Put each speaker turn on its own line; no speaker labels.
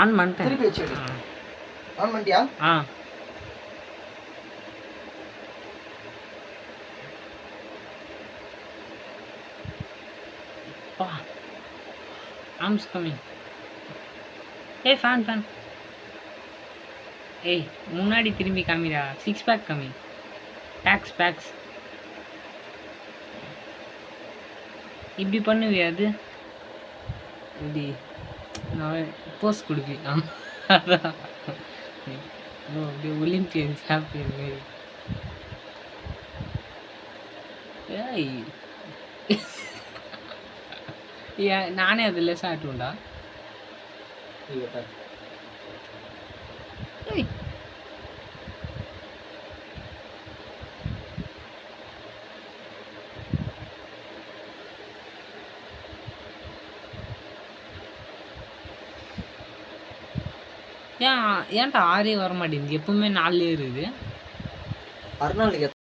On பண்ணிட்டேன்.
திருப்பி வச்சு ஆன் பண்ணிட்டியா?
Arms coming. Hey, fan. Hey, முன்னாடி திரும்பி காமிடா. 6 pack கம்மி. Packs. இப்படி பண்ணுவியா அது? இப்படி நான் போஸ்ட் கொடுப்பி. அதான் அப்படியே ஒலிம்பியன் சாம்பியன் மாரி. நானே அது லெஸ் ஆட்டுண்டா. ஏன்டா 6 வர மாட்டேங்குது? எப்பவுமே 4 இருக்குது.
அருணாளுக்கு